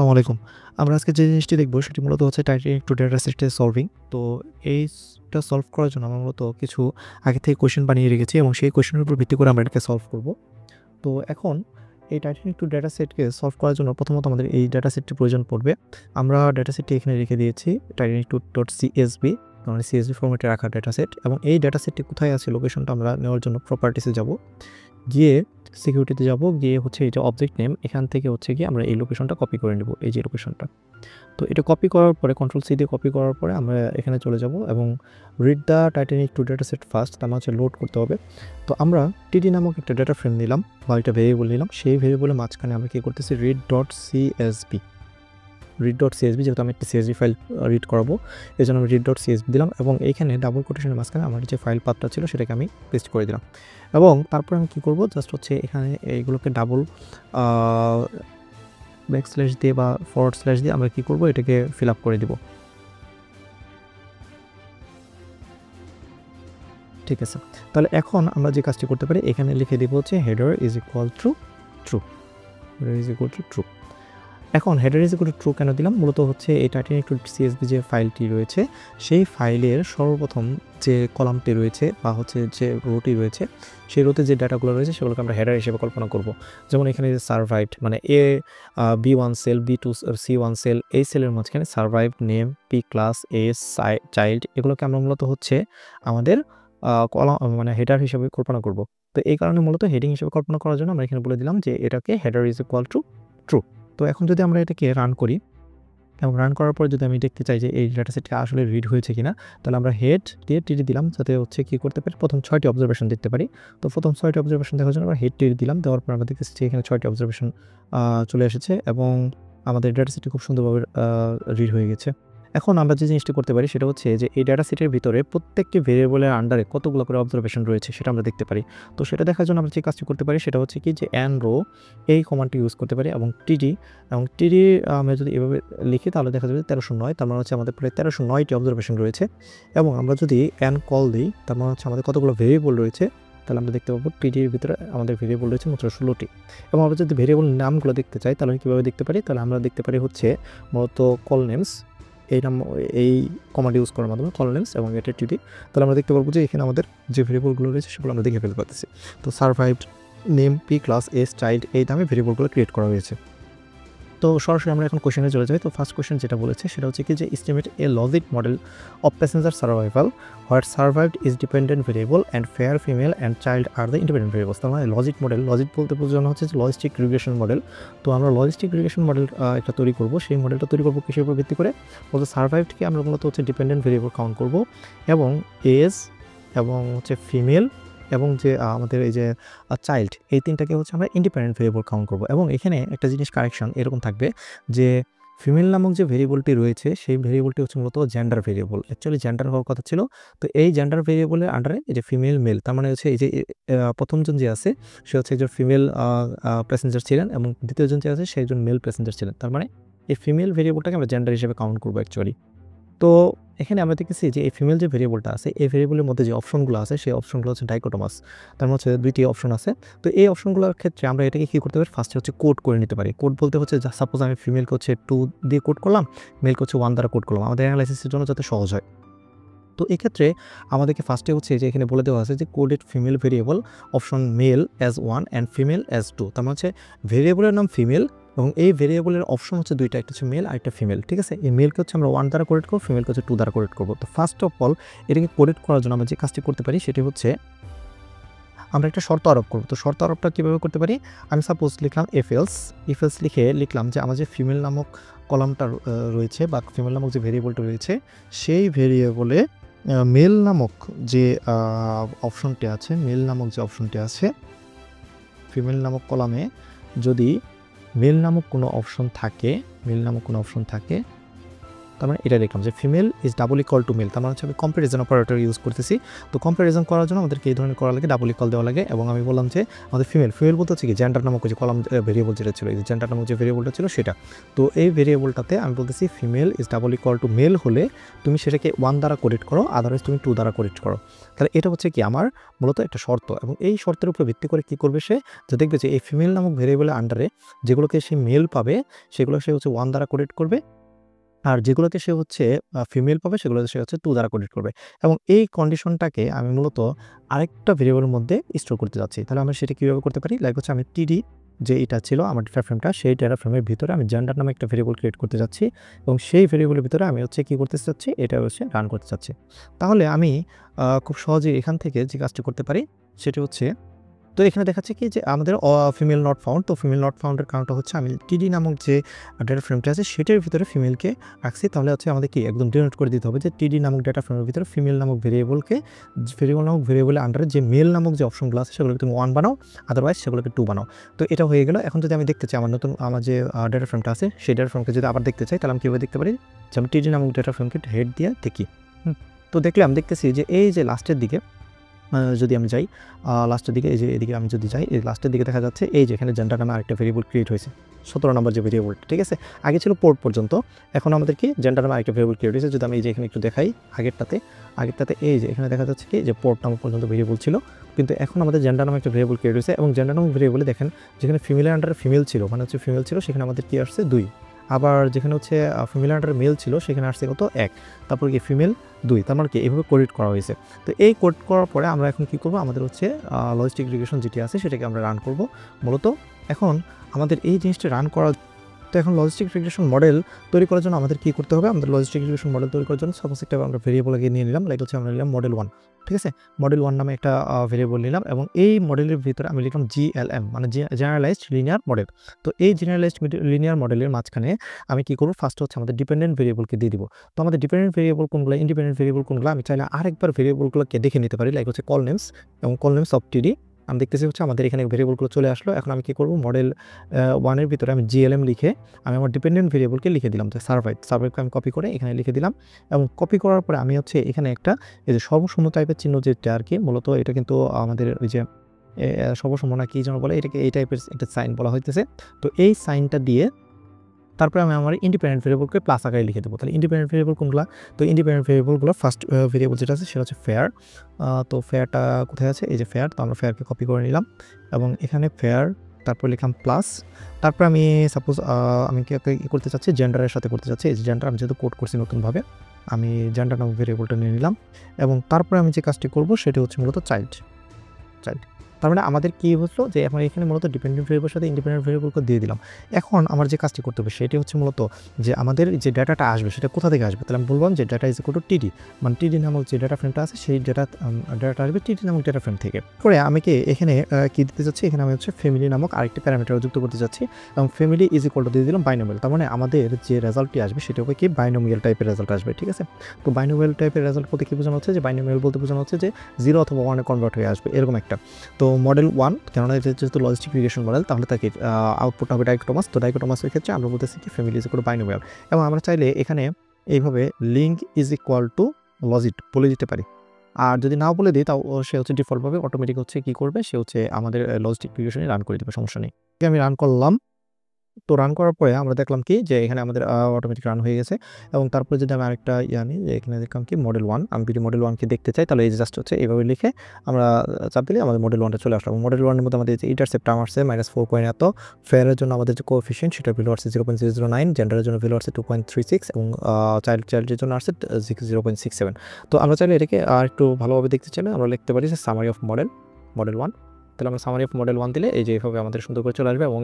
আসসালামু আলাইকুম। আমরা আজকে যে জিনিসটি দেখব সেটি মূলত হচ্ছে Titanic two data set solving. তো এইটা সলভ করার জন্য আমরা মূলত কিছু আগে থেকে কোয়েশ্চেন বানিয়ে রেখেছি এবং সেই কোয়েশ্চেনের উপর ভিত্তি করে আমরা এটাকে সলভ করব। তো এখন এই টাইটানিক টু ডেটা সেটকে সলভ করার জন্য প্রথমত আমাদের এই ডেটা সেটটি প্রয়োজন পড়বে। আমরা ডেটা সেটটি এখানে রেখে দিয়েছি টাইটানিক টু ডট সিএসভি, মানে সিএসভি ফরম্যাটে রাখা ডেটা সেট, এবং এই ডেটা সেটটি কোথায় আছে লোকেশনটা আমরা নেওয়ার জন্য প্রপার্টিসে যাব, গিয়ে সিকিউরিটিতে যাব, গিয়ে হচ্ছে এই যে অবজেক্ট নেম, এখান থেকে হচ্ছে গিয়ে আমরা এই লোকেশনটা কপি করে নেব, এই যে লোকেশনটা। তো এটা কপি করার পরে কন্ট্রোল সি দিয়ে কপি করার পরে আমরা এখানে চলে যাব এবং read the Titanic two data set first, তার হচ্ছে লোড করতে হবে। তো আমরা টিডি নামক একটা ডেটা ফ্রেম নিলাম বা একটা ভেরিয়েবল নিলাম, সেই ভেরিয়েবলের মাঝখানে আমরা কী করতেছি, রিড ডট সিএসবি, যেহেতু আমি একটা সিএসবি ফাইল রিড করাবো এই জন্য আমি রিড ডট সিএসবি দিলাম এবং এইখানে ডাবল কোটেশনের মাঝখানে আমার যে ফাইল পাথটা ছিল সেটাকে আমি পেস্ট করে দিলাম। এবং তারপর আমি কী করবো, জাস্ট হচ্ছে এখানে এইগুলোকে ডাবল ব্যাকস্ল্যাশ দিয়ে বা ফরওয়ার্ড স্ল্যাশ দিয়ে আমরা কী করবো, এটাকে ফিল আপ করে দিব। ঠিক আছে, তাহলে এখন আমরা যে কাজটি করতে পারি, এখানে লিখে দিব হচ্ছে header is equal to true. এখন header is equal to true কেন দিলাম, মূলত হচ্ছে এই টাইটানিক টু সিএসবি যে ফাইলটি রয়েছে সেই ফাইলের সর্বপ্রথম যে কলামটি রয়েছে বা হচ্ছে যে রোটি রয়েছে, সেই রোতে যে ডাটাগুলো রয়েছে সেগুলোকে আমরা হেডার হিসেবে কল্পনা করব। যেমন এখানে যে সার্ভাইভড, মানে B1 sell, B2 C1 sell, এই সেলের মাঝখানে survived, name, P class, S child, এগুলোকে আমরা মূলত হচ্ছে আমাদের কলাম মানে হেডার হিসেবে কল্পনা করব। তো এই কারণে মূলত হেডিং হিসেবে কল্পনা করার জন্য আমরা এখানে বলে দিলাম যে এটাকে header is equal to true. তো এখন যদি আমরা এটাকে রান করি এবং রান করার পর যদি আমি দেখতে চাই যে এই ডাটা সেটটা আসলে রিড হয়েছে কিনা, তাহলে আমরা হেড দিয়ে টিডি দিলাম, যাতে হচ্ছে কী করতে পারি, প্রথম 6টি অবজারভেশন দেখতে পারি। তো প্রথম 6টি অবজারভেশন দেখার জন্য আমরা হেড টিডি দিলাম, দেওয়ার পর আমরা দেখতেছি যে এখানে 6টি অবজারভেশন চলে এসেছে এবং আমাদের ডাটা সেটটি খুব সুন্দরভাবে রিড হয়ে গেছে। এখন আমরা যে জিনিসটি করতে পারি সেটা হচ্ছে যে এই ডাটা সেটের ভিতরে প্রত্যেকটি ভেরিয়েবলের আন্ডারে কতগুলো করে অবজারভেশন রয়েছে সেটা আমরা দেখতে পারি। তো সেটা দেখার জন্য আমরা যে কাজটি করতে পারি সেটা হচ্ছে কি, যে অ্যান রো এই কমান্ডটি ইউজ করতে পারি এবং টিডি আমরা যদি এভাবে লিখি তাহলে দেখা যাবে 1309, তার মানে হচ্ছে আমাদের প্রায় 1309টি অবজারভেশন রয়েছে। এবং আমরা যদি অ্যান কল দিই তার মানে হচ্ছে আমাদের কতগুলো ভেরিয়েবল রয়েছে, তাহলে আমরা দেখতে পাবো টিডির ভিতরে আমাদের ভেরিয়েবল রয়েছে মাত্র 16টি। এবং আমরা যদি ভেরিয়েবল নামগুলো দেখতে চাই তাহলে কীভাবে দেখতে পারি, তাহলে আমরা দেখতে পারি হচ্ছে মূলত কল নেমস, এই কমান্ড ইউজ করার মাধ্যমে কল নেমস এবং এটা টিডি। তাহলে আমরা দেখতে পারবো যে এখানে আমাদের যে ভেরিয়েবলগুলো রয়েছে সেগুলো আমরা দেখে ফেলতে পারতেছি। তো survived, name, P class, S child, এই নামে ভেরিয়েবলগুলো ক্রিয়েট করা হয়েছে। তো সরাসরি আমরা এখন কোশ্চেনে চলে যাই। তো ফার্স্ট কোশ্চেন যেটা বলেছে সেটা হচ্ছে কি, যে estimate A logic model of passenger survival what survived is dependent variable and fair, female and child are the independent variables. তার মানে লজিক মডেল, লজিক বলতে বোঝানো হচ্ছে যে লজিস্টিক রিগ্রেশন মডেল। তো আমরা লজিস্টিক রিগ্রেশন মডেল একটা তৈরি করব, সেই মডেলটা তৈরি করবো কিসের উপর ভিত্তি করে, বলতে সার্ভাইভডকে আমরা মূলত হচ্ছে ডিপেন্ডেন্ট ভেরিয়েবল কাউন্ট করব এবং এজ এবং হচ্ছে ফিমেল এবং যে আমাদের এই যে চাইল্ড, এই তিনটাকে হচ্ছে আমরা ইন্ডিপেন্ডেন্ট ভেরিয়েবল কাউন্ট করব। এবং এখানে একটা জিনিস কারেকশন এরকম থাকবে যে ফিমেল নামক যে ভেরিয়েবলটি রয়েছে সেই ভেরিয়েবলটি হচ্ছে মূলত জেন্ডার ভেরিয়েবল, অ্যাকচুয়ালি জেন্ডার হওয়ার কথা ছিল। তো এই জেন্ডার ভেরিয়েবলের আন্ডারে এই যে ফিমেল মেল, তার মানে হচ্ছে এই যে প্রথমজন যে আছে সে হচ্ছে একজন ফিমেল প্যাসেঞ্জার ছিলেন এবং দ্বিতীয়জন যে আছে সে একজন মেল প্যাসেঞ্জার ছিলেন। তার মানে এই ফিমেল ভেরিয়েবলটাকে আমরা জেন্ডার হিসেবে কাউন্ট করবো অ্যাকচুয়ালি। তো এখানে আমরা দেখতেছি যে এই ফিমেল যে ভেরিয়েবলটা আছে এই ভেরিয়েবলের মধ্যে যে অপশনগুলো আছে সেই অপশনগুলো হচ্ছে ডাইকোটোমাস, তার মধ্যে হচ্ছে 2টি অপশন আছে। তো এই অপশনগুলোর ক্ষেত্রে আমরা এটাকে কী করতে পারি, ফার্স্টে হচ্ছে কোড করে নিতে পারি। কোড বলতে হচ্ছে সাপোজ আমি ফিমেলকে হচ্ছে 2 দিয়ে কোড করলাম, মেলকে হচ্ছে 1 দ্বারা কোড করলাম, আমাদের অ্যানালাইসিসের জন্য যাতে সহজ হয়। তো এক্ষেত্রে আমাদেরকে ফার্স্টে হচ্ছে যে এখানে বলে দেওয়া আছে যে coded female variable option male as 1 and female as 2, তার মানে হচ্ছে ভেরিয়েবলের নাম ফিমেল এবং এই ভেরিয়েবলের অপশন হচ্ছে 2টা, একটা হচ্ছে মেল আর একটা ফিমেল। ঠিক আছে, এই মেলকে হচ্ছে আমরা 1 দ্বারা কোডেড করবো, ফিমেলকে হচ্ছে 2 দ্বারা কোডেড করবো। তো ফার্স্ট অফ অল এটাকে কোডেড করার জন্য আমরা যে কাজটি করতে পারি সেটি হচ্ছে আমরা একটা শর্ত আরোপ করবো। তো শর্ত আরোপটা কীভাবে করতে পারি, আমি সাপোজ লিখলাম এফএলস লিখে লিখলাম যে আমার যে ফিমেল নামক কলামটা রয়েছে বা ফিমেল নামক যে ভেরিয়েবলটা রয়েছে সেই ভেরিয়েবলে মেল নামক যে অপশনটি আছে, ফিমেল নামক কলামে যদি মেল নামক কোনো অপশন থাকে তার মানে এটা লিখলাম যে female is double equal to mail, তার মানে হচ্ছে আমি কম্প্যারিজন অপারেটর ইউজ করতেছি। তো কম্প্যারিজন করার জন্য আমাদেরকে এই ধরনের করা লাগে, ডাবল ইকুয়াল দেওয়া লাগে। এবং আমি বললাম যে আমাদের ফিমেল বলতে হচ্ছে কি জেন্ডার নামক যে কলাম ভেরিয়েবল যেটা ছিল, এই যে জেন্ডার নামক যে ভেরিয়েবলটা ছিল সেটা। তো এই ভেরিয়েবলটাতে আমি বলতেছি female is double equal to mail হলে তুমি সেটাকে 1 দ্বারা কোরেক্ট করো, আদারওয়াইজ তুমি 2 দ্বারা কোরেক্ট করো। তাহলে এটা হচ্ছে কি আমার মূলত একটা শর্ত, এবং এই শর্তের উপর ভিত্তি করে কী করবে সে, যে দেখবে যে এই ফিমেল নামক ভেরিয়েবলের আন্ডারে যেগুলোকে সে মেল পাবে সেগুলো সে হচ্ছে 1 দ্বারা কোরেক্ট করবে, আর যেগুলোকে সে হচ্ছে ফিমেল পাবে সেগুলোকে সে হচ্ছে 2 দ্বারা কোরেক্ট করবে। এবং এই কন্ডিশনটাকে আমি মূলত আরেকটা ভেরিয়েবলের মধ্যে স্টোর করতে যাচ্ছি। তাহলে আমরা সেটা কীভাবে করতে পারি, লাইক হচ্ছে আমি টিডি যে এটা ছিল আমার ডেটা ফ্রেমটা, সেই ডেটা ফ্রেমের ভিতরে আমি জেন্ডার নামে একটা ভেরিয়েবল ক্রিয়েট করতে যাচ্ছি, এবং সেই ভেরিয়েবলের ভিতরে আমি হচ্ছে কী করতে চাচ্ছি, এটা হচ্ছে রান করতে চাচ্ছি। তাহলে আমি খুব সহজেই এখান থেকে যে কাজটি করতে পারি সেটা হচ্ছে, তো এখানে দেখাচ্ছে কি যে আমাদের ফিমেল নট ফাউন্ড। তো ফিমেল নট ফাউন্ডের কারণটা হচ্ছে আমি টিডি নামক যে ডেটা ফ্রেমটা আছে সেটার ভিতরে ফিমেলকে রাখছি। তাহলে হচ্ছে আমাদের কি একদম ডিনোট করে দিতে হবে যে টিডি নামক ডেটা ফ্রেমের ভিতরে ফিমেল নামক ভেরিয়েবলের আন্ডারে যে মেল নামক যে অপশনগুলো আছে সেগুলোকে তুমি 1 বানাও, আদারওয়াইজ সেগুলোকে 2 বানাও। তো এটা হয়ে গেল। এখন যদি আমি দেখতে চাই আমার যে ডেটা ফ্রেমটা আছে সেই ডেটা ফ্রেমকে যদি আবার দেখতে চাই, তাহলে আমি কীভাবে দেখতে পারি, যে আমি টিডি নামক ডেটা ফ্রেমকে হেড দিয়ে দেখি। তো দেখলে আমি দেখতেছি যে এই যে লাস্টের দিকে যদি আমি যাই লাস্টের দিকে, এই যে এদিকে আমি যদি যাই, এই লাস্টের দিকে দেখা যাচ্ছে এই যে এখানে জেন্ডার নামে আরেকটা ভেরিয়েবল ক্রিয়েট হয়েছে, 17 নম্বর যে ভেরিয়েবলটা, ঠিক আছে। আগে ছিল পোর্ট পর্যন্ত, এখন আমাদের কি জেন্ডার নামে আরেকটা ভেরিয়েবল ক্রিয়েট হয়েছে। যদি আমি এই যে এখানে একটু দেখাই আগেরটাতে এই যে এখানে দেখা যাচ্ছে কি যে পোর্ট নামক পর্যন্ত ভেরিয়েবল ছিল, কিন্তু এখন আমাদের জেন্ডার নামে একটা ভেরিয়েবল ক্রিয়েট হয়েছে। এবং জেন্ডার নামক ভেরিয়েবলে দেখেন যেখানে ফিমেলের আন্ডারে ফিমেল ছিল, মানে হচ্ছে ফিমেল ছিল, সেখানে আমাদের কি আসছে 2। আবার যেখানে হচ্ছে ফিমেল আন্ডারে মেল ছিল সেখানে আসছে কত 1, তারপর কি ফিমেল 2, তার মানে কি এইভাবে কোড করা হয়েছে। তো এই কোড করার পরে আমরা এখন কি করব, আমাদের হচ্ছে লজিস্টিক রিগ্রেশন যেটি আছে সেটাকে আমরা রান করব মূলত। এখন আমাদের এই জিনিসটা রান করা, তো এখন লজিস্টিক রিগ্রেশন মডেল তৈরি করার জন্য আমাদের কী করতে হবে, আমাদের লজিস্টিক রিগ্রেশন মডেল তৈরি করার জন্য সাপোজ একটা আমরা ভেরিয়েবলকে নিয়ে নিলাম, লাইক হচ্ছে আমরা নিলাম মডেল 1, ঠিক আছে। মডেল 1 নামে একটা ভেরিয়েবল নিলাম, এবং এই মডেলের ভিতরে আমি লিখলাম GLM মানে জেনারেলাইজড লিনিয়ার মডেল। তো এই জেনারেলাইজড লিনিয়ার মডেলের মাঝখানে আমি কী করব, ফার্স্ট হচ্ছে আমাদের ডিপেন্ডেন্ট ভেরিয়েবলকে দিয়ে দিব। তো আমাদের ডিপেন্ডেন্ট ভেরিয়েবল কোনগুলো, ইন্ডিপেন্ডেন্ট ভেরিয়েবল কোনগুলো, আমি চাইলে আরেকবার ভেরিয়েবলগুলোকে দেখে নিতে পারি, লাইক হচ্ছে কল নেমস এবং কল নেমস অফ টিডি। আমি দেখতেছি হচ্ছে আমাদের এখানে ভেরিয়েবলগুলো চলে আসলো। এখন আমি কী করব, মডেল 1-এর ভিতরে আমি GLM লিখে আমি আমার ডিপেন্ডেন্ট ভেরিয়েবলকে লিখে দিলাম, যে সার্ভাইভকে আমি কপি করে এখানে লিখে দিলাম। এবং কপি করার পরে আমি হচ্ছে এখানে একটা এই যে সর্বশূন্য টাইপের চিহ্ন যেটা আর কি, মূলত এটা কিন্তু আমাদের ওই যে সর্বশূন্য না কি যেন বলে, এটাকে এই টাইপের একটা সাইন বলা হইতেছে। তো এই সাইনটা দিয়ে তারপরে আমি আমার ইন্ডিপেন্ডেন্ট ভেরিয়েবলকে প্লাস আকারে লিখে দেবো। তাহলে ইন্ডিপেন্ডেন্ট ভেরিয়েবল কোনগুলো, তো ইন্ডিপেন্ডেন্ট ভেরিয়েবলগুলো ফার্স্ট ভেরিয়েবল যেটা আছে সেটা হচ্ছে ফেয়ার। তো ফেয়ারটা কোথায় আছে, এই যে ফেয়ার, তো আমরা ফেয়ারকে কপি করে নিলাম এবং এখানে ফেয়ার, তারপর লিখলাম প্লাস। তারপর আমি সাপোজ আমি কি করতে চাচ্ছি, জেন্ডারের সাথে করতে চাচ্ছি। এই যে জেন্ডার আমি যেহেতু কোড করছি নতুনভাবে, আমি জেন্ডার নামক ভেরিয়েবলটা নিয়ে নিলাম। এবং তারপরে আমি যে কাজটি করব সেটা হচ্ছে মূলত চাইল্ড। তার মানে আমাদের কী হলো যে আমরা এখানে মূলত ডিপেন্ডেন্ট ভেরিয়েবলের সাথে ইন্ডিপেন্ডেন্ট ভেরিয়েবলকে দিয়ে দিলাম। এখন আমার যে কাজটি করতে হবে সেটি হচ্ছে মূলত যে আমাদের যে ডাটাটা আসবে সেটা কোথা থেকে আসবে। তাহলে আমি বললাম যে ডাটা ইজ ইকুয়াল টু টিডি, মানে টিডি নামক যে ডাটা ফ্রেমটা আছে সেই ডাটা আসবে টিডি নামক ডাটা ফ্রেম থেকে। পরে আমি কি এখানে কী দিতে চাচ্ছি, এখানে আমি হচ্ছে ফ্যামিলি নামক আরেকটি প্যারামিটার যুক্ত করতে চাচ্ছি, এবং ফ্যামিলি ইজ ইকুয়াল টু দিয়ে দিলাম বাইনোমিয়াল। তার মানে আমাদের যে রেজাল্টটি আসবে সেটা হবে কি বাইনোমিয়াল টাইপের রেজাল্ট আসবে, ঠিক আছে। তো বাইনোমিয়াল টাইপের রেজাল্ট বলতে কী বোঝানো হচ্ছে, যে বাইনোমিয়াল বলতে বোঝানো হচ্ছে যে 0 অথবা 1-এ কনভার্ট হয়ে আসবে এরকম একটা। তো মডেল 1 কেননা এটা যেহেতু লজিস্টিক রিগ্রেশন মডেল, তাহলে তাকে আউটপুট হবে ডাইকোটমাস। তো ডাইকোটমাসের ক্ষেত্রে আমরা বলতেছি কি family is equal two binomial. এবং আমরা চাইলে এখানে এইভাবে লিঙ্ক ইজ ইকুয়াল টু লজিট বলে দিতে পারি। আর যদি নাও বলে দিই তাও সে হচ্ছে ডিফল্টভাবে অটোমেটিক হচ্ছে কী করবে, সে হচ্ছে আমাদের লজিস্টিক রিগ্রেশনে রান করে দেবে, সমস্যা নেই। আমি রান করলাম। তো রান করার পরে আমরা দেখলাম কি যে এখানে আমাদের অটোমেটিক রান হয়ে গেছে। এবং তারপরে যদি আমি আরেকটা নিই, যে এখানে দেখলাম কি মডেল 1, আমি যদি মডেল 1কে দেখতে চাই তাহলে এই জাস্ট হচ্ছে এইভাবে লিখে আমরা চাপ দিলে আমাদের মডেল 1টা চলে আসলো। মডেল 1-এর মধ্যে আমাদের যে ইন্টারসেপ্ট আসছে -4 পয়েন্ট এত, ফেয়ারের জন্য আমাদের যে কোএফিশিয়েন্ট সেটার ভ্যালু আসছে 0.009, জেন্ডারের জন্য ভ্যালু আসছে 2.36, এবং চাইল্ডের জন্য আসছে 0.67। তো আমরা চাইলে এটাকে আর একটু ভালোভাবে দেখতে চাইলে আমরা লিখতে পারি যে সামারি অফ মডেল 1। তাহলে আমরা সামারি অফ মডেল 1 দিলে এই যে এইভাবে আমাদের সুন্দর করে চলে আসবে, এবং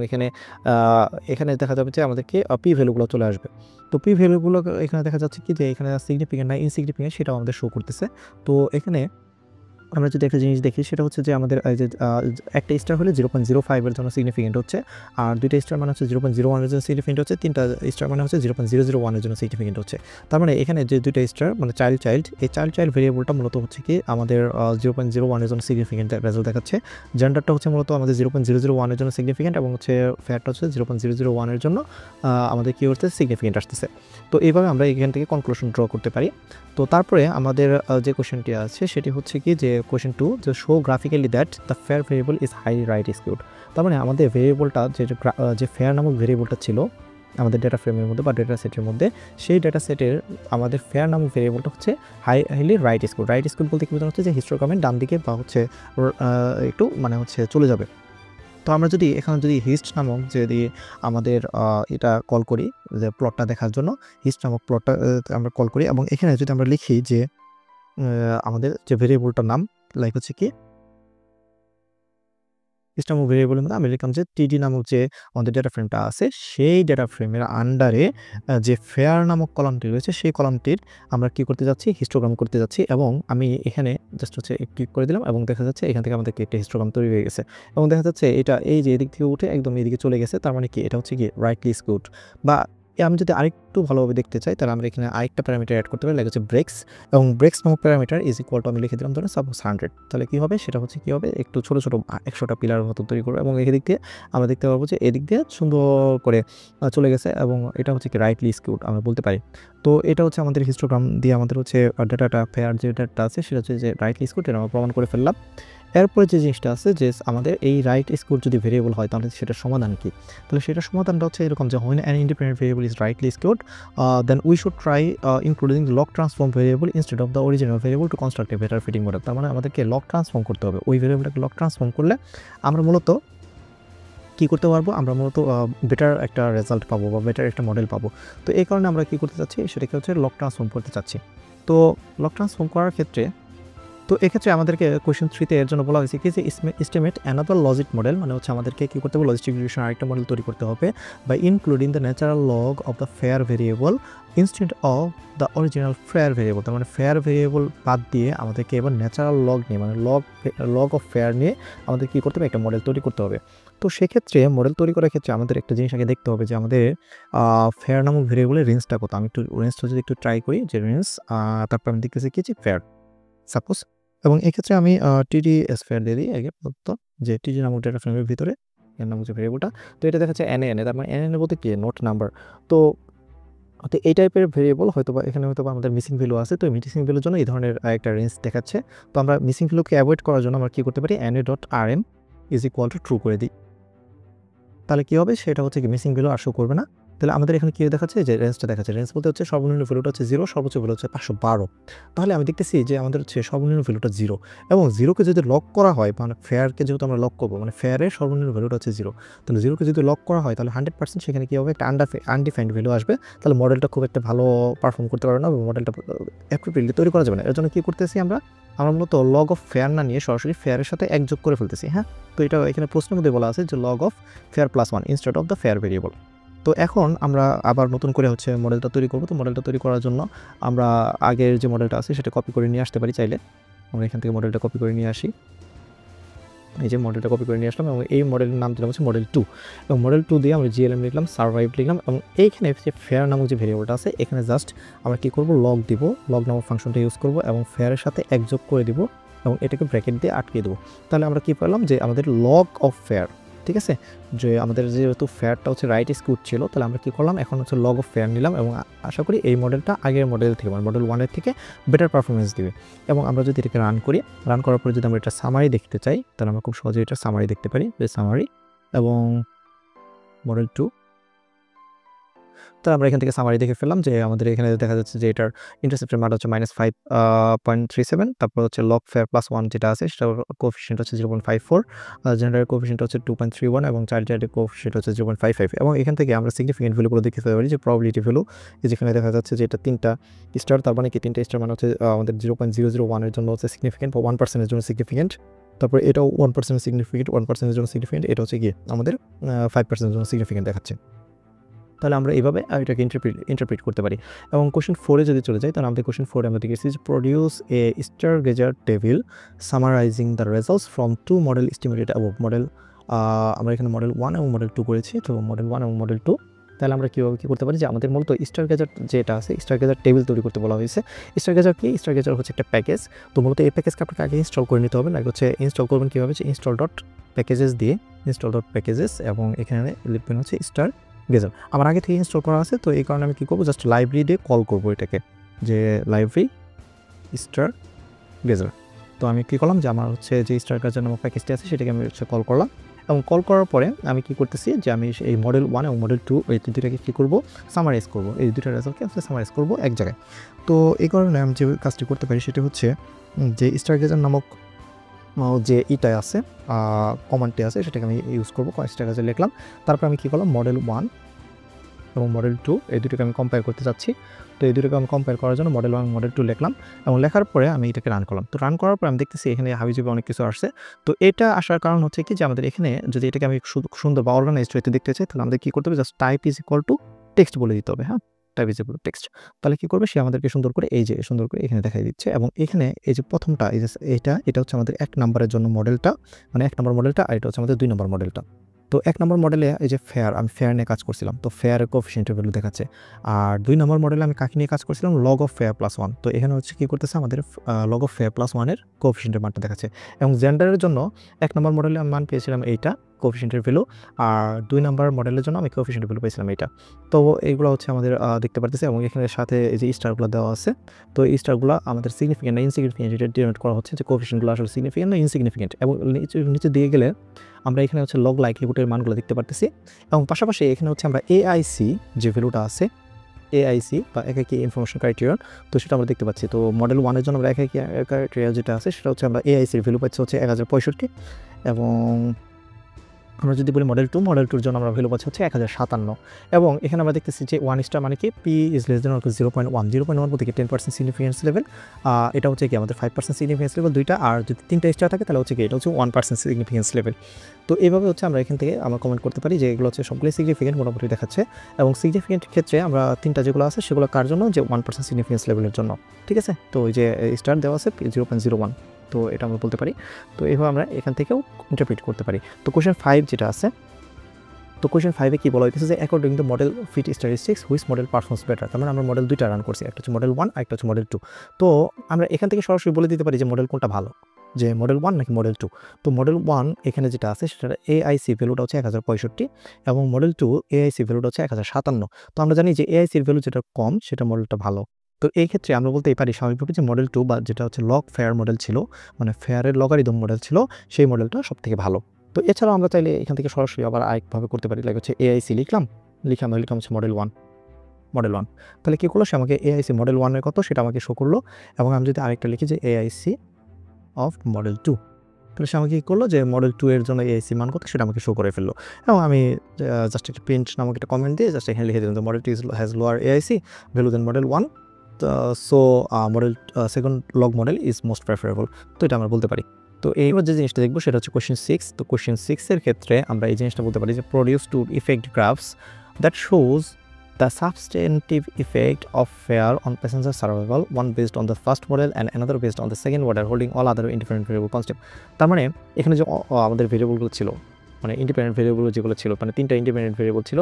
এখানে দেখা যাবে যে আমাদেরকে পি ভ্যালুগুলো চলে আসবে। তো পি ভ্যালুগুলো এখানে দেখা যাচ্ছে কি যে এখানে সিগনিফিকেন্ট না ইনসিগনিফিকেন্ট সেটাও আমাদের শো করতেছে। তো এখানে আমরা যদি একটা জিনিস দেখি সেটা হচ্ছে যে আমাদের এই যে একটা স্টার হলে 0.05 এর জন্য সিগনিফিকেন্ট হচ্ছে, আর দুইটা স্টার মানে হচ্ছে 0.01 এর জন্য সিগনিফিকেন্ট হচ্ছে, তিনটা স্টার মানে হচ্ছে 0.001 এর জন্য সিগনিফিকেন্ট হচ্ছে। তার মানে এখানে যে দুইটা স্টার মানে চাইল্ড এই চাইল্ড ভেরিয়েবলটা মূলত হচ্ছে কি আমাদের 0.01 এর জন্য সিগনিফিকেন্ট রেজাল্ট দেখাচ্ছে। জেন্ডারটা হচ্ছে মূলত আমাদের 0.001 এর জন্য সিগনিফিকেন্ট, এবং হচ্ছে ফ্যাটটা হচ্ছে 0.001 এর জন্য আমাদের কি হচ্ছে সিগনিফিকেন্ট আসতেছে। তো এইভাবে আমরা এখান থেকে কনক্লুশন ড্র করতে পারি। তো তারপরে আমাদের যে কোশ্চেনটি আছে সেটি হচ্ছে কি যে কোশ্চেন 2, যে show graphically that the fare variable is highly right skewed. তার মানে আমাদের ভেরিয়েবলটা যে ফেয়ার নামক ভেরিয়েবলটা ছিল আমাদের ডেটা ফ্রেমের মধ্যে বা ডেটা সেটের মধ্যে, সেই ডেটা সেটের আমাদের ফেয়ার নামক ভেরিয়েবলটা হচ্ছে highly right skewed. Right skewed বলতে কি বোঝানো হচ্ছে যে হিস্টোগ্রামের ডান দিকে বা হচ্ছে একটু মানে হচ্ছে চলে যাবে। তো আমরা যদি এখানে যদি হিস্ট নামক যদি আমাদের এটা কল করি যে প্লটটা দেখার জন্য, হিস্ট নামক প্লটটা আমরা কল করি, এবং এখানে যদি আমরা লিখি যে আমাদের যে ভেরিয়েবলটার নাম লাইক হচ্ছে কি হিস্ট নামক ভেরিয়েবলের মধ্যে আমি লিখলাম যে টিডি নামক যে আমাদের ডেটা ফ্রেমটা আছে সেই ডেটা ফ্রেমের আন্ডারে যে ফেয়ার নামক কলামটি রয়েছে সেই কলামটির আমরা কি করতে যাচ্ছি, হিস্টোগ্রাম করতে যাচ্ছি। এবং আমি এখানে জাস্ট হচ্ছে ক্লিক করে দিলাম এবং দেখা যাচ্ছে এখান থেকে আমাদেরকে একটা হিস্টোগ্রাম তৈরি হয়ে গেছে, এবং দেখা যাচ্ছে এটা এই যে এদিক থেকে উঠে একদম এদিকে চলে গেছে। তার মানে কি এটা হচ্ছে কি রাইটলি স্কিউড। বা আমি যদি আরেকটু ভালোভাবে দেখতে চাই তাহলে আমরা এখানে আরেকটা প্যারামিটার অ্যাড করতে পারি, লাগে হচ্ছে ব্রেক্স, এবং ব্রেক্স নামক প্যারামিটার ইজ ইকুয়াল টু আমি লিখে দিলাম ধরুন সাপোজ 100। তাহলে কী হবে সেটা হচ্ছে কী হবে, একটু ছোটো ছোটো 100টা পিলার মতো তৈরি করবো, এবং এদিক দিয়ে আমরা দেখতে পারবো যে এদিক দিয়ে সুন্দর করে চলে গেছে, এবং এটা হচ্ছে কি রাইটলি স্কিউড আমরা বলতে পারি। তো এটা হচ্ছে আমাদের হিস্টোগ্রাম দিয়ে আমাদের হচ্ছে ডাটাটা ফেয়ার যে ডাটা আছে সেটা হচ্ছে যে রাইটলি স্কিউড, এটা আমরা প্রমাণ করে ফেললাম। এরপরে যে জিনিসটা আছে যে আমাদের এই রাইট স্কিউড যদি ভেরিয়েবল হয় তাহলে সেটার সমাধান কি? তাহলে সেটার সমাধানটা হচ্ছে এরকম যে when an independent variable is rightly skewed, then we should try including the log transform variable instead of the original variable to construct a better fitting model। তার মানে আমাদেরকে লগ ট্রান্সফর্ম করতে হবে, ওই ভেরিয়েবলটাকে লগ ট্রান্সফর্ম করলে আমরা মূলত কী করতে পারবো, আমরা মূলত বেটার একটা রেজাল্ট পাবো বা বেটার একটা মডেল পাবো। তো এই কারণে আমরা কী করতে চাচ্ছি, সেটাকে হচ্ছে লগ ট্রান্সফর্ম করতে চাচ্ছি। তো লগ ট্রান্সফর্ম করার ক্ষেত্রে এক্ষেত্রে আমাদেরকে কোয়েশ্চেন 3 তে এর জন্য বলা হয়েছে কি যে এস্টিমেট অ্যানাদার লজিক মডেল, মানে হচ্ছে আমাদেরকে কী করতে হবে, লজিস্টিক রিগ্রেশন আরেকটা মডেল তৈরি করতে হবে by including the natural log of the fare variable instead of the original fare variable. তার মানে ফেয়ার ভেরিয়েবল বাদ দিয়ে আমাদেরকে এবার ন্যাচারাল লগ নিয়ে মানে লগ অফ ফেয়ার নিয়ে আমাদের কী করতে হবে, একটা মডেল তৈরি করতে হবে। তো সেক্ষেত্রে মডেল তৈরি করার ক্ষেত্রে আমাদের একটা জিনিস আগে দেখতে হবে যে আমাদের ফেয়ার নামক ভেরিয়েবলের রেঞ্জটা কত। আমি একটু রেঞ্জটা যদি একটু ট্রাই করি যে রেঞ্জ, তারপর আমি দেখতেছি কি যে ফেয়ার সাপোজ, এবং এক্ষেত্রে আমি টিডি স্ফেয়ার দিয়ে দিই আগে প্রদত্ত যে টিডি নামক ডেটা ফ্রেমের ভিতরে এর নামক যে ভেরিয়েবলটা। তো এটা দেখাচ্ছে এনএ, তার মানে এনএ বলতে কি নোট নাম্বার। তো এই টাইপের ভেরিয়েবল হয়তোবা এখানে হয়তোবা আমাদের মিসিং ভ্যালু আছে, তো মিসিং ভ্যালুর জন্য এই ধরনের একটা রেঞ্জ দেখাচ্ছে। তো আমরা মিসিং ভ্যালুকে অ্যাভয়েড করার জন্য আমরা কী করতে পারি, NA.RM is equal to true করে দিই। তাহলে কী হবে, সেটা হচ্ছে কি মিসিং ভ্যালু আর শো করবে না। তাহলে আমাদের এখানে কী দেখাচ্ছে, যে রেঞ্জটা দেখাচ্ছে। রেঞ্জ বলতে হচ্ছে সর্বনিম্ন ভ্যালুটা হচ্ছে 0, সর্বোচ্চ ভ্যালু হচ্ছে 512। তাহলে আমি দেখতেছি যে আমাদের হচ্ছে সর্বনিম্ন ভ্যালুটা 0, এবং 0কে যদি লক করা হয় মানে ফেয়ারকে যেহেতু আমরা লক করবো, মানে ফেয়ারের সর্বনিম্ন ভ্যালুটা হচ্ছে 0, তাহলে 0কে যদি লক করা হয় তাহলে 100% সেখানে কী হবে, একটা আনডিফাইন্ড ভ্যালু আসবে। তাহলে মডেলটা খুব একটা ভালো পারফর্ম করতে পারবে না, এবং মডেলটা অ্যাপ্রোপ্রিয়েটলি তৈরি করা যাবে না। এর জন্য কী করতেছি আমরা মূলত লগ অফ ফেয়ার না নিয়ে সরাসরি ফেয়ারের সাথে এক যোগ করে ফেলতেছি। হ্যাঁ, তো এটা এখানে প্রশ্নের মধ্যে বলা আছে যে log of fair plus 1 instead of the fare variable. তো এখন আমরা আবার নতুন করে হচ্ছে মডেলটা তৈরি করব। তো মডেলটা তৈরি করার জন্য আমরা আগের যে মডেলটা আছে সেটা কপি করে নিয়ে আসতে পারি চাইলে। আমরা এখান থেকে মডেলটা কপি করে নিয়ে আসি। এই যে মডেলটা কপি করে নিয়ে আসলাম, এবং এই মডেলের নাম দিলাম হচ্ছে মডেল 2, এবং মডেল 2 দিয়ে আমরা জিএলএম লিখলাম, সার্ভাইভ লিখলাম, এবং এইখানে যে ফেয়ার নামক যে ভেরিয়েবলটা আছে এখানে জাস্ট আমরা কী করব, লগ দিব, লগ নামক ফাংশনটা ইউজ করব এবং ফেয়ারের সাথে এক যোগ করে দিব এবং এটাকে ব্র্যাকেট দিয়ে আটকে দেবো। তাহলে আমরা কী পেলাম যে আমাদের লগ অফ ফেয়ার, ঠিক আছে, যে আমাদের যেহেতু ফেয়ারটা হচ্ছে রাইট স্কিউড ছিল, তাহলে আমরা কী করলাম, এখন হচ্ছে লগ অফ ফেয়ার নিলাম, এবং আশা করি এই মডেলটা আগের মডেল থেকে মানে মডেল 1-এর থেকে বেটার পারফরমেন্স দিবে। এবং আমরা যদি এটাকে রান করি, রান করার পরে যদি আমরা এটা সামারি দেখতে চাই তাহলে আমরা খুব সহজেই এটা সামারি দেখতে পারি, যে সামারি এবং মডেল 2। তো আমরা এখান থেকে সামারি দেখে ফেললাম যে আমাদের এখানে দেখা যাচ্ছে যে এটার ইন্টারসেপ্টের মান হচ্ছে -5.37, তারপর হচ্ছে লগ ফেয়ার প্লাস 1 যেটা আছে সেটার কোএফিসিয়েন্ট হচ্ছে 0.54, জেন্ডারের কোএফিসিয়েন্ট হচ্ছে 2.31 এবং চাইল্ডের কোএফিসিয়েন্ট হচ্ছে 0.55। এবং এখান থেকে আমরা সিগনিফিকেন্ট ভ্যালুগুলো দেখতে পারি যে প্রবাবিলিটি ভ্যালু, যেখানে দেখা যাচ্ছে যে এটা 3টা স্টার, তার মানে কি 3টা স্টার মানে হচ্ছে আমাদের 0.001 এর জন্য হচ্ছে সিগনিফিকেন্ট বা 1% এর জন্য সিগনিফিকেন্ট। তারপরে এটাও 1% সিগনিফিকেন্ট, 1% এর জন্য সিগনিফিকেন্ট, এটা হচ্ছে গিয়ে আমাদের 5% এর জন্য সিগনিফিকেন্ট দেখাচ্ছে। তাহলে আমরা এইভাবে এটাকে ইন্টারপ্রিট করতে পারি। এবং কোশ্চেন 4 যদি চলে যাই, তাহলে আমাদের কোশ্চেন 4 আমরা দেখেছি যে produce a stargazer table summarising the results from 2 model estimated above model. আমরা এখানে মডেল 1 এবং মডেল 2 করেছি, তো মডেল 1 এবং মডেল 2। তাহলে আমরা কীভাবে কী করতে পারি যে আমাদের মূলত স্টারগেজার যেটা আছে, স্টারগেজার টেবিল তৈরি করতে বলা হয়েছে। স্টারগেজার কি? স্টারগেজার হচ্ছে একটা প্যাকেজ। তো মূলত এই প্যাকেজকে আপনাকে আগে ইনস্টল করে নিতে হবে, না হচ্ছে ইনস্টল করবেন কীভাবে, যে ইনস্টল ডট প্যাকেজেস দিয়ে ইনস্টল ডট প্যাকেজেস, এবং এখানে লিখবেন হচ্ছে স্টারগেজার। আমার আগে থেকে ইনস্টল করা আছে, তো এই কারণে আমি কী করবো, জাস্ট লাইব্রেরি দিয়ে কল করবো এটাকে, যে লাইব্রেরি স্টারগেজার। তো আমি কী করলাম যে আমার হচ্ছে যে স্টারগেজার নামক প্যাকেজটি আছে সেটাকে আমি হচ্ছে কল করলাম, এবং কল করার পরে আমি কী করতেছি যে আমি এই মডেল 1 এবং মডেল 2 এই দুটোকে কী করবো, সামারাইজ করবো, এই দুটো রেজাল্টকে সামারাইজ করবো এক জায়গায়। তো এই কারণে আমি যে কাজটি করতে পারি সেটা হচ্ছে যে স্টারগেজার নামক যে ইটা আছে, কমান্ডটি আছে, সেটাকে আমি ইউজ করবো। স্টারগেজার লিখলাম, তারপর আমি কী করলাম, মডেল 1 এবং মডেল 2 এই দুটোকে আমি কম্পেয়ার করতে চাচ্ছি। তো এই দুটোকে আমি কম্পেয়ার করার জন্য মডেল 1 এবং মডেল 2 লিখলাম, এবং লেখার পরে আমি এটাকে রান করলাম। তো রান করার পর আমি দেখতেছি এখানে হাবিজাবি অনেক কিছু আসছে। তো এটা আসার কারণ হচ্ছে কি, যে আমাদের এখানে যদি এটাকে আমি সুন্দর বা অর্গানাইজড হইতে দেখতে চাই, তাহলে আমাদের কী করতে হবে, just type is equal to text বলে দিতে হবে। হ্যাঁ, type is equal to text. তাহলে কী করবে, সে আমাদেরকে সুন্দর করে এই যে সুন্দর করে এখানে দেখাই দিচ্ছে, এবং এখানে এই যে প্রথমটা এই যে এটা হচ্ছে আমাদের 1 নম্বরের জন্য মডেলটা, মানে 1 নম্বর মডেলটা, আর এটা হচ্ছে আমাদের 2 নম্বর মডেলটা। তো 1 নম্বর মডেলে এই যে ফেয়ার, আমি ফেয়ার নিয়ে কাজ করছিলাম, তো ফেয়ারের কোএফিশিয়েন্টের ভ্যালু দেখাচ্ছে। আর 2 নম্বর মডেলে আমি কাকে নিয়ে কাজ করছিলাম, লগ অফ ফেয়ার প্লাস 1। তো এখানে হচ্ছে কী করতেছে, আমাদের লগ অফ ফেয়ার প্লাস 1 এর কোএফিশিয়েন্টের মানটা দেখাচ্ছে। এবং জেন্ডারের জন্য 1 নম্বর মডেলে আমি মান পেয়েছিলাম এইটা কোএফিশিয়েন্টের ভ্যালু, আর 2 নম্বর মডেলের জন্য আমি কোএফিশিয়েন্টের ভ্যালু পেয়েছিলাম এইটা। তো এইগুলো হচ্ছে আমাদের দেখতে পারতেছি, এবং এখানে সাথে এই যে স্টারগুলো দেওয়া আছে। তো এই স্টারগুলো আমাদের সিগনিফিকেন্ট না ইনসিগনিফিকেন্ট এটা ডিনোট করা হচ্ছে, যে কোএফিশিয়েন্টগুলো আসলে সিগনিফিকেন্ট না ইনসিগনিফিকেন্ট। এবং নিচে দিয়ে গেলে আমরা এখানে হচ্ছে লগ লাইকলিহুডের মানগুলো দেখতে পারতেছি, এবং পাশাপাশি এখানে হচ্ছে আমরা এআইসি যে ভ্যালুটা আছে, এআইসি বা একাকী ইনফরমেশন ক্রাইটেরিয়া, তো সেটা আমরা দেখতে পাচ্ছি। তো মডেল 1 এর জন্য আমরা একাকী ক্রাইটেরিয়া যেটা আছে সেটা হচ্ছে আমরা এআইসির ভ্যালু পাচ্ছি হচ্ছে 1065, এবং আমরা যদি বলি মডেল 2 এর জন্য আমরা ভ্যালু পাচ্ছি হচ্ছে 1057। এবং এখানে আমরা দেখতেছি যে 1 স্টার মানে কি, P is less than or 0.1 বলতে কি 10% সিগনিফিকেন্স লেভেল। এটা হচ্ছে কি আমাদের 5% সিগনিফিকেন্স লেভেল দুইটা, আর যদি 3টা স্টার থাকে তাহলে হচ্ছে কি এটা হচ্ছে 1% সিগনিফিকেন্স লেভেল। তো এইভাবে হচ্ছে আমরা এখান থেকে আমরা কমেন্ট করতে পারি যে এগুলো হচ্ছে সবগুলোই সিগনিফিকেন্ট মোটামুটি দেখাচ্ছে। এবং সিগনিফিকেন্টের ক্ষেত্রে আমরা 3টা যেগুলো আছে সেগুলো কার জন্য, যে 1% সিগনিফিকেন্স লেভেলের জন্য, ঠিক আছে। তো ওই যে স্টার দেওয়া আছে 0.01, তো এটা আমরা বলতে পারি। তো এইভাবে আমরা এখান থেকেও ইন্টারপ্রিট করতে পারি। তো কোয়েশ্চেন 5 যেটা আছে, তো কোয়েশ্চেন 5-এ কি বলা হয়েছে, যে according to model fit statistics which model performs better. তার মানে আমরা মডেল 2টা রান করছি, একটা হচ্ছে মডেল 1 আর একটা হচ্ছে মডেল 2। তো আমরা এখান থেকে সরাসরি বলে দিতে পারি যে মডেল কোনটা ভালো, যে মডেল 1 নাকি মডেল 2। তো মডেল 1 এখানে যেটা আছে সেটা এআইসি ভ্যালুটা হচ্ছে 1065, এবং মডেল 2 এআইসি ভ্যালুটা হচ্ছে 1057। তো আমরা জানি যে এআইসির ভ্যালু যেটা কম সেটা মডেলটা ভালো। তো এই ক্ষেত্রে আমরা বলতেই পারি স্বাভাবিকভাবে যে মডেল 2 বা যেটা হচ্ছে লগ ফেয়ার মডেল ছিল, মানে ফেয়ারের লগারিদম মডেল ছিল, সেই মডেলটা সবথেকে ভালো। তো এছাড়াও আমরা চাইলে এখান থেকে সরাসরি আবার আরেকভাবে করতে পারি, লাইক হচ্ছে এআইসি লিখলাম হচ্ছে মডেল 1। তাহলে কী করলো, সে আমাকে এআইসি মডেল 1 এর কত সেটা আমাকে শো করলো। এবং আমি যদি আরেকটা লিখি যে এআইসি অফ মডেল 2, তাহলে সে আমাকে কী করলো, যে মডেল 2 এর জন্য এআইসি মান কত সেটা আমাকে শো করে ফেললো। এবং আমি জাস্ট একটা প্রিন্ট নামক একটা কমেন্ট দিয়ে জাস্ট এখানে লিখে দিলাম যে model 2 has lower AIC value then model 1, so model second log model is most preferable. তো এটা আমরা বলতে পারি। তো এইবার যে জিনিসটা দেখবো সেটা হচ্ছে কোয়েশ্চেন 6। তো কোয়েশ্চেন 6 এর ক্ষেত্রে আমরা এই জিনিসটা বলতে পারি যে produce two effect graphs that shows the substantive effect of fare on passenger survival, one based on the first model and another based on the second model holding all other independent variable constant. তার মানে এখানে যে আমাদের ভেরিয়েবলগুলো ছিল, মানে independent variable যেগুলো ছিল, মানে 3টা ইন্ডিপেন্ডেন্ট ভেরিয়েবল ছিল,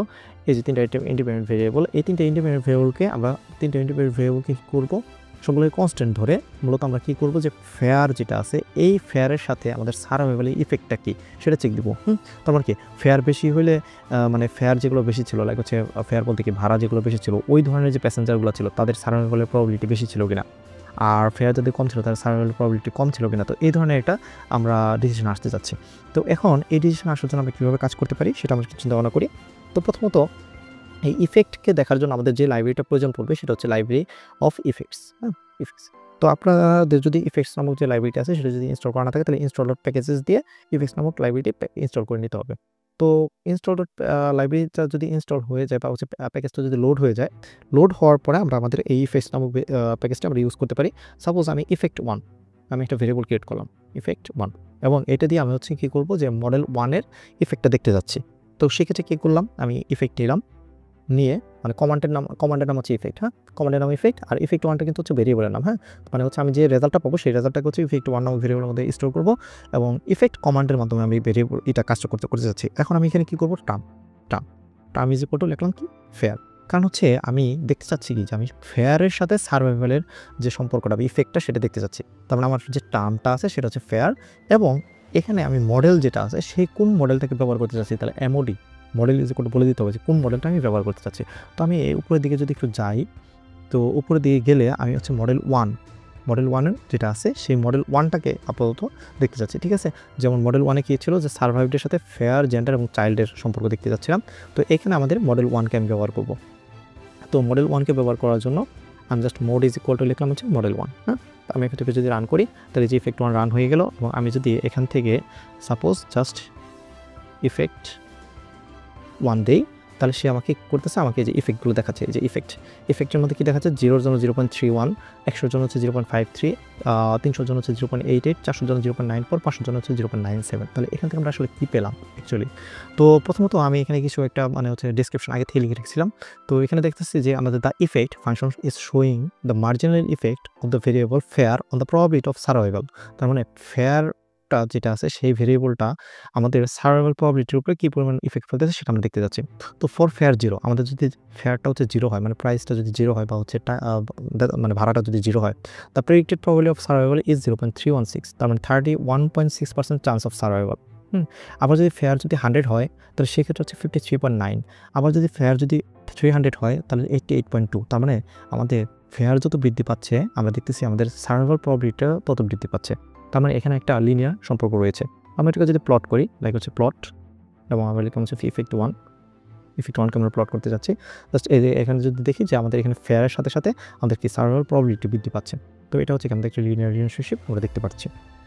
এই যে 3টা ইন্ডিপেন্ডেন্ট ভেরিয়েবল, এই 3টা ইন্ডিপেন্ডেন্ট ভেরিয়েবলকে আমরা 3টা ইন্ডিপেন্ডেন্ট ভেরিয়েবলকে কী করবো, সবগুলোই কনস্ট্যান্ট ধরে মূলত আমরা কী করবো, যে ফেয়ার যেটা আছে এই ফেয়ারের সাথে আমাদের সার্ভাইভালের ইফেক্টটা কী সেটা চেক দিব। তারপর কি ফেয়ার বেশি হলে, মানে ফেয়ার যেগুলো বেশি ছিল, লাইক হচ্ছে ফেয়ার বলতে কি ভাড়া যেগুলো বেশি ছিল, ওই ধরনের যে প্যাসেঞ্জারগুলো ছিল তাদের সার্ভাইভালের প্রবাবিলিটি বেশি ছিল কিনা, আর ফেয়ার যদি কম ছিল তার সার্ভাইভালের প্রবাবিলিটি কম ছিল কিনা। তো এই ধরনের একটা আমরা ডিসিশন আসতে যাচ্ছি। তো এখন এই ডিসিশন আসার জন্য আমরা কীভাবে কাজ করতে পারি সেটা আমরা চিন্তা ভাবনা করি। তো প্রথমত এই ইফেক্টকে দেখার জন্য আমাদের যে লাইব্রেরিটা প্রয়োজন পড়বে সেটা হচ্ছে লাইব্রেরি অফ ইফেক্টস। ইফেক্টস, তো আপনাদের যদি ইফেক্টস নামক যে লাইব্রেরিটা আছে সেটা যদি ইনস্টল করা না থাকে তাহলে ইনস্টল ডট প্যাকেজেস দিয়ে ইফেক্টস নামক লাইব্রেরিটি ইনস্টল করে নিতে হবে। তো ইনস্টল ডট লাইব্রেরিটা যদি ইনস্টল হয়ে যায় বা হচ্ছে প্যাকেজটা যদি লোড হয়ে যায়, লোড হওয়ার পরে আমরা আমাদের এই ইফেক্টস নামক প্যাকেজটা আমরা ইউজ করতে পারি। সাপোজ আমি ইফেক্ট 1 আমি একটা ভেরিয়েবল ক্রিয়েট করলাম ইফেক্ট 1, এবং এটা দিয়ে আমি হচ্ছে কী করবো, যে মডেল 1 এর ইফেক্টটা দেখতে যাচ্ছি। তো সেক্ষেত্রে কী করলাম, আমি ইফেক্ট নিলাম, নিয়ে মানে কমান্ডের নাম হচ্ছে ইফেক্ট, হ্যাঁ, কমান্ডের নাম ইফেক্ট, আর ইফেক্ট ওয়ানটা কিন্তু হচ্ছে ভেরিয়েবলের নাম, হ্যাঁ, মানে হচ্ছে আমি যে রেজাল্টটা পাবো সেই রেজাল্টটাকে হচ্ছে ইফেক্ট ওয়ান নামক ভেরিয়েবলের মধ্যে স্টোর করবো এবং ইফেক্ট কমান্ডের মাধ্যমে আমি ভেরিয়েবল এটা কাজটা করতে যাচ্ছি। এখন আমি এখানে কী করবো, টার্ম ইজ ইকুয়াল টু লিখলাম কি ফেয়ার, কারণ হচ্ছে আমি দেখতে চাচ্ছি কি যে আমি ফেয়ারের সাথে সার্ভাইভালের যে সম্পর্কটা বা ইফেক্টটা সেটা দেখতে চাচ্ছি। তার মানে আমার যে টার্মটা আছে সেটা হচ্ছে ফেয়ার এবং এখানে আমি মডেল যেটা আছে সেই কোন মডেলটাকে ব্যবহার করতে চাচ্ছি, তাহলে MOD model is equal two বলে দিতে হবে যে কোন মডেলটা আমি ব্যবহার করতে চাচ্ছি। তো আমি উপরের দিকে যদি একটু যাই, তো উপরের দিকে গেলে আমি হচ্ছে মডেল ওয়ানের যেটা আছে সেই মডেল ওয়ানটাকে আপাতত দেখতে চাচ্ছি, ঠিক আছে। যেমন মডেল ওয়ানে কী ছিল যে সার্ভাইভডের সাথে ফেয়ার, জেন্ডার এবং চাইল্ডের সম্পর্ক দেখতে যাচ্ছিলাম। তো এখানে আমাদের মডেল ওয়ানকে আমি ব্যবহার করব। তো মডেল ওয়ানকে ব্যবহার করার জন্য আমি just mode is equal two লিখলাম হচ্ছে মডেল ওয়ান, হ্যাঁ। আমি এখান থেকে যদি রান করি তাহলে যে ইফেক্ট ওয়ান রান হয়ে গেল এবং আমি যদি এখান থেকে সাপোজ জাস্ট ইফেক্ট ওয়ান দেই তাহলে সে আমাকে করতেছে, আমাকে যে ইফেক্টগুলো দেখাচ্ছে, যে ইফেক্টের মধ্যে কী দেখাচ্ছে, 0-র জন্য 0.31, 100-র জন্য হচ্ছে 0.53, 300-র জন্য হচ্ছে 0.88, 400-র জন্য 0.94, 500-র জন্য হচ্ছে 0.97। তাহলে এখান থেকে আমরা আসলে কী পেলাম অ্যাকচুয়ালি। তো প্রথমত আমি এখানে কিছু একটা মানে হচ্ছে ডিসক্রিপশন আগে থেকে লিখে রেখেছিলাম। তো এখানে দেখতেছি যে আমাদের the effect function is showing the marginal effect of the variable fair on the probability of survival. তার মানে ফেয়ার যেটা আছে সেই ভেরিয়েবলটা আমাদের সার্ভাইভাল প্রবাবিলিটির উপরে কী পরিমাণ ইফেক্ট ফেলতেছে সেটা আমরা দেখতে যাচ্ছি। তো ফর ফেয়ার 0 আমাদের যদি ফেয়ারটা হচ্ছে 0 হয়, মানে প্রাইসটা যদি 0 হয় বা হচ্ছে মানে ভাড়াটা যদি 0 হয়, the predicted probability of survival is 0.316, তার মানে 31.6% চান্স অফ সার্ভাইভাল। আবার যদি ফেয়ার যদি 100 হয় তাহলে সেক্ষেত্রে হচ্ছে 53.9, আবার যদি ফেয়ার যদি 300 হয় তাহলে 88.2। তার মানে আমাদের ফেয়ার যত বৃদ্ধি পাচ্ছে আমরা দেখতেছি আমাদের সার্ভাইভাল প্রবাবিলিটিটা তত বৃদ্ধি পাচ্ছে। তার মানে এখানে একটা লিনিয়ার সম্পর্ক রয়েছে। আমরা এটাকে যদি প্লট করি, লাইক হচ্ছে প্লট এবং আমরা লিখলাম হচ্ছে ইফেক্ট ওয়ানকে আমরা প্লট করতে যাচ্ছি। জাস্ট এই যে এখানে যদি দেখি যে আমাদের এখানে ফেয়ারের সাথে সাথে আমাদের কি সার্ভাইভাল প্রবাবিলিটি বৃদ্ধি পাচ্ছে। তো এটা হচ্ছে আমাদের একটা লিনিয়ার রিলেশনশিপ আমরা দেখতে পাচ্ছি।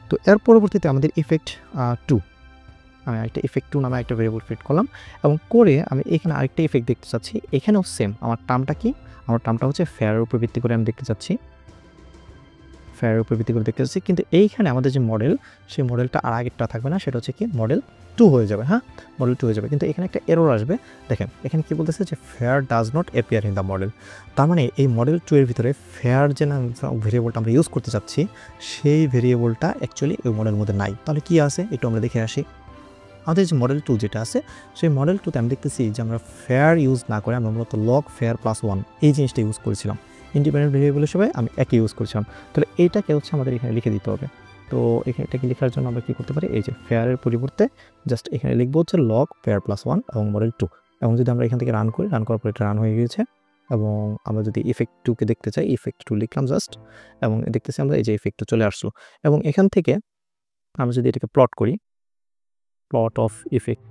তো এর পরবর্তীতে আমাদের ইফেক্ট 2, আমি একটা ইফেক্ট 2 নামে একটা ভেরিয়েবল ফিট করলাম এবং করে আমি এখানে আরেকটা ইফেক্ট দেখতে চাচ্ছি। এখানেও সেম আমার টার্মটা কি, আমার টার্মটা হচ্ছে ফেয়ারের উপর ভিত্তি করে আমি দেখতে চাচ্ছি, কিন্তু এইখানে আমাদের যে মডেল সেই মডেলটা আর আগেরটা থাকবে না, সেটা হচ্ছে কি মডেল 2 হয়ে যাবে, হ্যাঁ, মডেল 2 হয়ে যাবে। কিন্তু এখানে একটা এরর আসবে, দেখেন এখানে কি বলতেছে যে fair does not appear in the model. তার মানে এই মডেল 2 এর ভিতরে ফেয়ার যে ভেরিয়েবলটা আমরা ইউজ করতে চাচ্ছি সেই ভেরিয়েবলটা অ্যাকচুয়ালি ওই মডেলের মধ্যে নাই। তাহলে কি আছে একটু আমরা দেখে আসি। আমাদের যে মডেল 2 যেটা আছে সেই মডেল 2তে আমি দেখতেছি যে আমরা ফেয়ার ইউজ না করে আমরা মূলত লগ ফেয়ার প্লাস 1 এই জিনিসটা ইউজ করেছিলাম। ইন্ডিপেন্ডেন্ট ভেরিয়েবল হিসেবে আমি একই ইউজ করেছিলাম। তাহলে এইটাকে হচ্ছে আমাদের এখানে লিখে দিতে হবে। তো এটাকে লেখার জন্য আমরা কী করতে পারি, এই যে ফেয়ারের পরিবর্তে জাস্ট এখানে লিখবো হচ্ছে লগ ফেয়ার প্লাস 1 এবং মডেল 2। এবং যদি আমরা এখান থেকে রান করি, রান করার পর এটা রান হয়ে গিয়েছে এবং আমরা যদি ইফেক্ট 2কে দেখতে চাই, ইফেক্ট 2 লিখলাম জাস্ট এবং দেখতেছি আমরা এই যে ইফেক্ট 2 চলে আসলো। এবং এখান থেকে আমরা যদি এটাকে প্লট করি, প্লট অফ ইফেক্ট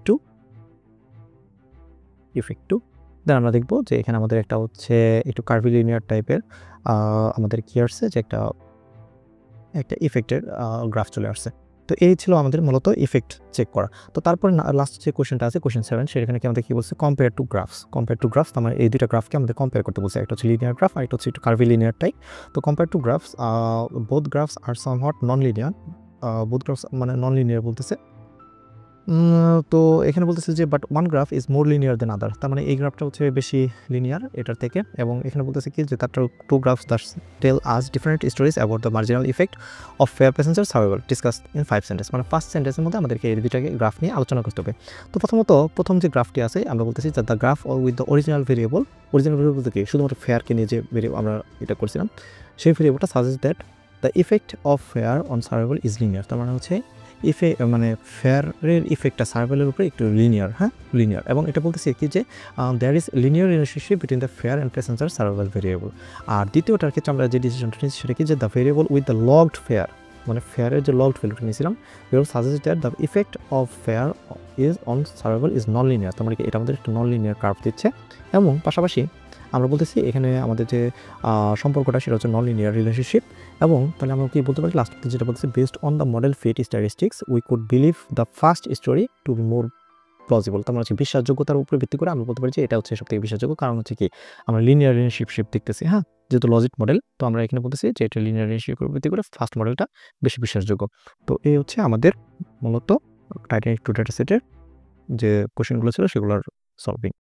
2 দেন আমরা দেখব যে এখানে আমাদের একটা হচ্ছে একটু কার্ভিলিনিয়ার টাইপের আমাদের কি আসছে যে একটা ইফেক্টের গ্রাফ চলে আসছে। তো এই ছিল আমাদের মূলত ইফেক্ট চেক করা। তো তারপরে লাস্ট যে কোয়েশ্চেনটা আছে কোয়েশ্চেন 7, সেখানে কি আমাদের কি বলছে, কম্পেয়ার টু গ্রাফস। আমার এই দুইটা গ্রাফকে আমাদের কম্পেয়ার করতে বলছে, একটা হচ্ছে লিনিয়ার গ্রাফ আর একটা হচ্ছে একটু কার্ভিলিনিয়ার টাইপ। তো compare two graphs, both graphs are somewhat non linear, both graphs মানে নন লিনিয়ার বলতেছে। তো এখানে বলতেছে যে but one graph is more linear than other, তার মানে এই গ্রাফটা হচ্ছে বেশি লিনিয়ার এটার থেকে। এবং এখানে বলতেছে কি যে তার two graphs that tell us different stories about the marginal effect of fare passenger survival discuss in 5 sentence, মানে 5 সেন্টেন্সের মধ্যে আমাদেরকে এই দুইটাকে গ্রাফ নিয়ে আলোচনা করতে হবে। তো প্রথম যে গ্রাফটি আছে আমরা বলতেছি যে the graph with the original variable বলতে কি শুধুমাত্র ফেয়ারকে নিয়ে যে ভেরিয়েবল আমরা এটা করছিলাম সেই ভেরিয়েবলটা suggest that the effect of fare on survival is linear. তার মানে হচ্ছে মানে ফেয়ারের ইফেক্টটা সার্ভাইভালের উপরে একটু লিনিয়ার, এবং এটা বলতেছি কি যে there is linear relationship between the fare and passenger survival variable. আর দ্বিতীয়টার ক্ষেত্রে আমরা যে ডিসিশনটা নিয়েছি সেটা কি যে the variable with the logged fare, মানে ফেয়ারের যে লগড ভ্যালুটা নিয়েছিলাম variable suggest that the effect of fare is on survival is non linear. তার মানে কি এটা আমাদের একটু নন লিনিয়ার কার্ভ দিচ্ছে। এবং পাশাপাশি আমরা বলতেছি এখানে আমাদের যে সম্পর্কটা সেটা হচ্ছে নন লিনিয়ার রিলেশনশিপ। এবং তাহলে আমরা কি বলতে পারি লাস্ট যেটা বলতেছি, based on the model fit statistics we could believe the first story to be more plausible. তার মানে হচ্ছে বিশ্বাসযোগ্যতার উপরে ভিত্তি করে আমরা বলতে পারি যে এটা হচ্ছে সবথেকে বিশ্বাসযোগ্য, কারণ হচ্ছে কি আমরা লিনিয়ার রিলেশনশিপ দেখতেছি, হ্যাঁ, যেহেতু লজিক মডেল। তো আমরা এখানে বলতেছি যে এটা লিনিয়ার রিলেশনশিপের উপর ভিত্তি করে ফার্স্ট মডেলটা বেশি বিশ্বাসযোগ্য। তো এই হচ্ছে আমাদের মূলত টাইটানিক 2 ডেটা সেটের যে কোশ্চেনগুলো ছিল সেগুলোর সলভিং।